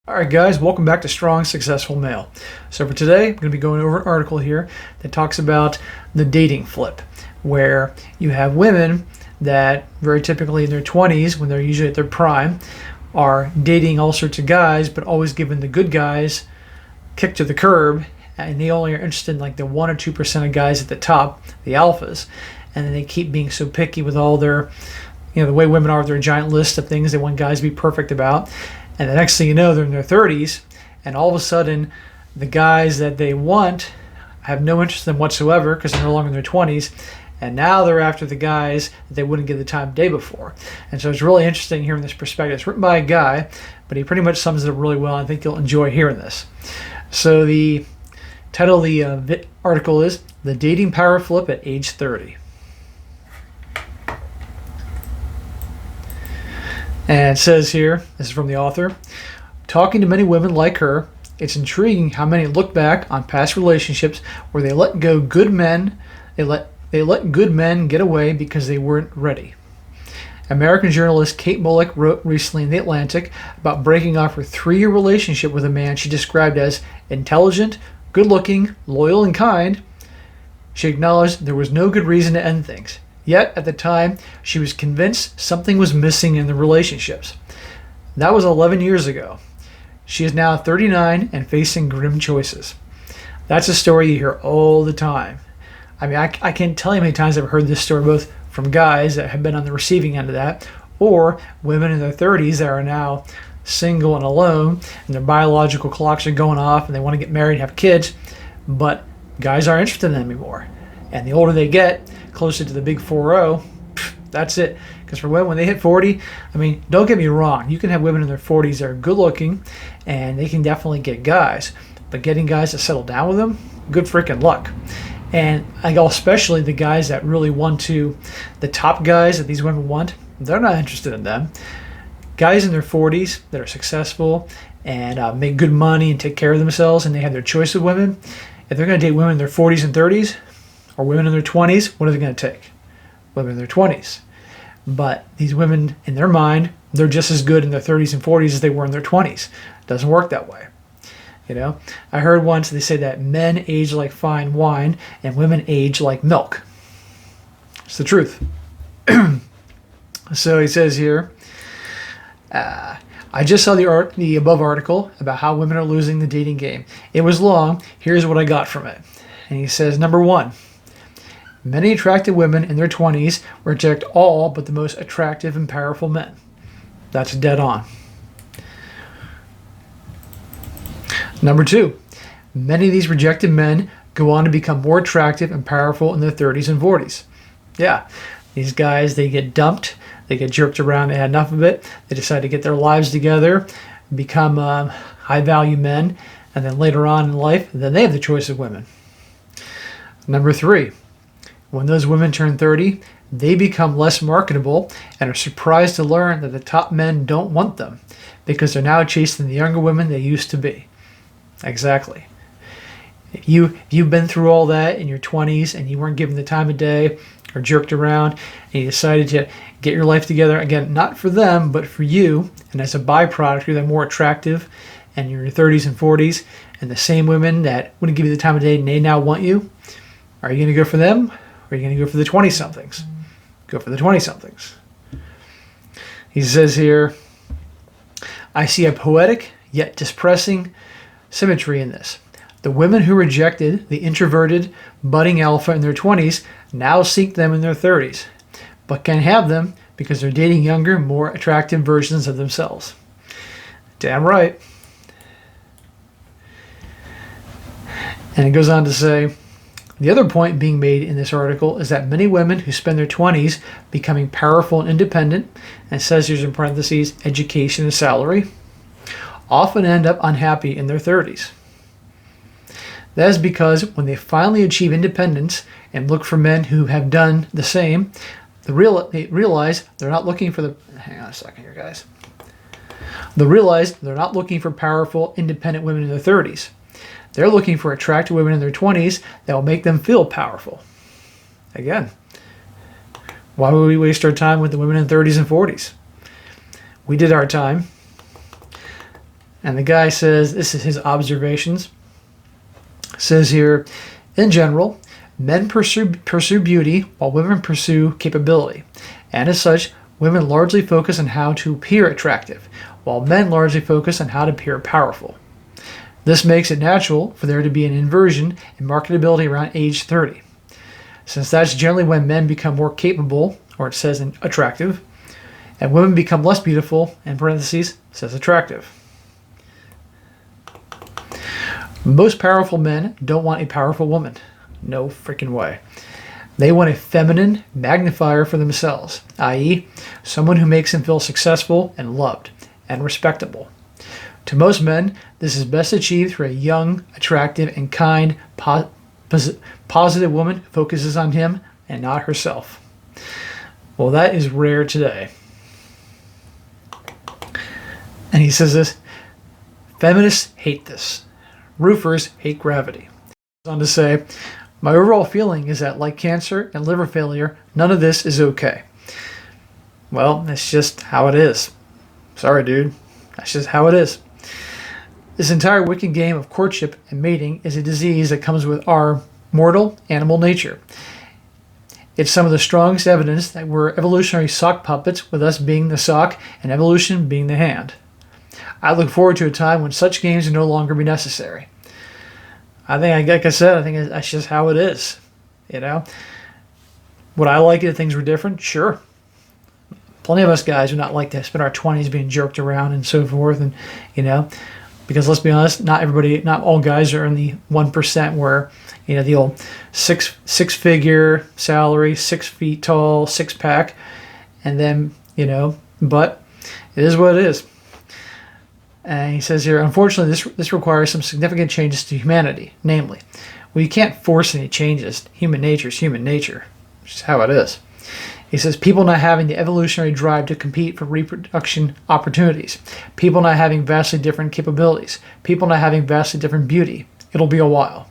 All right, guys, welcome back to Strong Successful Male. So for today, I'm going to be going over an article here that talks about the dating flip, where you have women that very typically in their 20s, when they're usually at their prime, are dating all sorts of guys, but always giving the good guys kick to the curb, and they only are interested in like the 1 or 2% of guys at the top, the alphas, and then they keep being so picky with all their, the way women are with their giant list of things they want guys to be perfect about. And the next thing you know, they're in their 30s, and all of a sudden, the guys that they want have no interest in them whatsoever because they're no longer in their 20s, and now they're after the guys that they wouldn't give the time of day before. And so it's really interesting hearing this perspective. It's written by a guy, but he pretty much sums it up really well. I think you'll enjoy hearing this. So the title of the article is The Dating Power Flip at Age 30. And it says here, this is from the author, talking to many women like her, it's intriguing how many look back on past relationships where they let go good men, they let good men get away because they weren't ready. American journalist Kate Mullick wrote recently in The Atlantic about breaking off her 3-year relationship with a man she described as intelligent, good-looking, loyal, and kind. She acknowledged there was no good reason to end things. Yet, at the time, she was convinced something was missing in the relationships. That was 11 years ago. She is now 39 and facing grim choices. That's a story you hear all the time. I mean, I can't tell you how many times I've heard this story, both from guys that have been on the receiving end of that, or women in their 30s that are now single and alone, and their biological clocks are going off, and they want to get married and have kids, but guys aren't interested in them anymore. And the older they get, closer to the big 4-0, that's it. Because for women, when they hit 40, I mean, don't get me wrong, you can have women in their 40s that are good looking, and they can definitely get guys. But getting guys to settle down with them, good freaking luck. And I go especially the guys that really want to, the top guys that these women want, they're not interested in them. Guys in their 40s that are successful and make good money and take care of themselves, and they have their choice of women, if they're going to date women in their 40s and 30s, or women in their 20s, what are they going to take? Women in their 20s. But these women, in their mind, they're just as good in their 30s and 40s as they were in their 20s. It doesn't work that way. I heard once they say that men age like fine wine and women age like milk. It's the truth. So he says here, I just saw the above article about how women are losing the dating game. It was long. Here's what I got from it. And he says, number 1, many attractive women in their 20s reject all but the most attractive and powerful men. That's dead on. Number 2, many of these rejected men go on to become more attractive and powerful in their 30s and 40s. Yeah, these guys, they get dumped, they get jerked around, they had enough of it, they decide to get their lives together, become high-value men, and then later on in life, then they have the choice of women. Number 3, when those women turn 30, they become less marketable and are surprised to learn that the top men don't want them because they're now chasing the younger women they used to be. Exactly. If you've been through all that in your 20s and you weren't given the time of day or jerked around and you decided to get your life together, again, not for them, but for you, and as a byproduct, you're then more attractive and you're in your 30s and 40s, and the same women that wouldn't give you the time of day and they now want you, are you going to go for them? Or are you going to go for the 20-somethings? Go for the 20-somethings. He says here, I see a poetic yet distressing symmetry in this. The women who rejected the introverted, budding alpha in their 20s now seek them in their 30s, but can't have them because they're dating younger, more attractive versions of themselves. Damn right. And it goes on to say, the other point being made in this article is that many women who spend their 20s becoming powerful and independent, and it says here's in parentheses, education and salary, often end up unhappy in their 30s. That is because when they finally achieve independence and look for men who have done the same, they realize they're not looking for hang on a second here, guys. They realize they're not looking for powerful, independent women in their 30s. They're looking for attractive women in their 20s that will make them feel powerful. Again, why would we waste our time with the women in 30s and 40s? We did our time. And the guy says, this is his observations. Says here, in general, men pursue beauty while women pursue capability. And as such, women largely focus on how to appear attractive, while men largely focus on how to appear powerful. This makes it natural for there to be an inversion in marketability around age 30, since that's generally when men become more capable, or it says attractive, and women become less beautiful, in parentheses, says attractive. Most powerful men don't want a powerful woman. No freaking way. They want a feminine magnifier for themselves, i.e., someone who makes them feel successful and loved and respectable. To most men, this is best achieved through a young, attractive, and kind, positive woman who focuses on him and not herself. Well, that is rare today. And he says this, feminists hate this. Roofers hate gravity. He goes on to say, my overall feeling is that like cancer and liver failure, none of this is okay. Well, that's just how it is. Sorry, dude. That's just how it is. This entire wicked game of courtship and mating is a disease that comes with our mortal animal nature. It's some of the strongest evidence that we're evolutionary sock puppets, with us being the sock and evolution being the hand. I look forward to a time when such games will no longer be necessary. I think, like I said, I think that's just how it is. You know, would I like it if things were different? Sure. Plenty of us guys would not like to spend our 20s being jerked around and so forth, and because let's be honest, not all guys are in the 1% where the old six-figure salary, 6 feet tall, six-pack, and then but it is what it is. And he says here, unfortunately, this requires some significant changes to humanity. Namely, you can't force any changes. Human nature is human nature. Which is how it is. He says, people not having the evolutionary drive to compete for reproduction opportunities. People not having vastly different capabilities. People not having vastly different beauty. It'll be a while.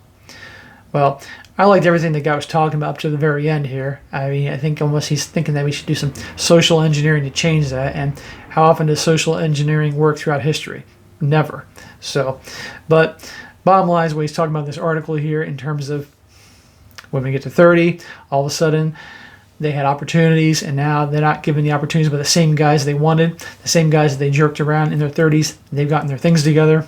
Well, I liked everything the guy was talking about up to the very end here. I mean, I think almost he's thinking that we should do some social engineering to change that. And how often does social engineering work throughout history? Never. So, but bottom line is what he's talking about in this article here in terms of when we get to 30, all of a sudden they had opportunities, and now they're not given the opportunities by the same guys they wanted, the same guys that they jerked around in their 30s. They've gotten their things together,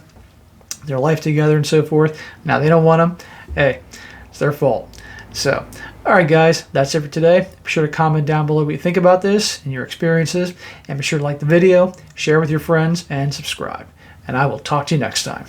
their life together, and so forth. Now they don't want them. Hey, it's their fault. So, all right, guys, that's it for today. Be sure to comment down below what you think about this and your experiences, and be sure to like the video, share with your friends, and subscribe. And I will talk to you next time.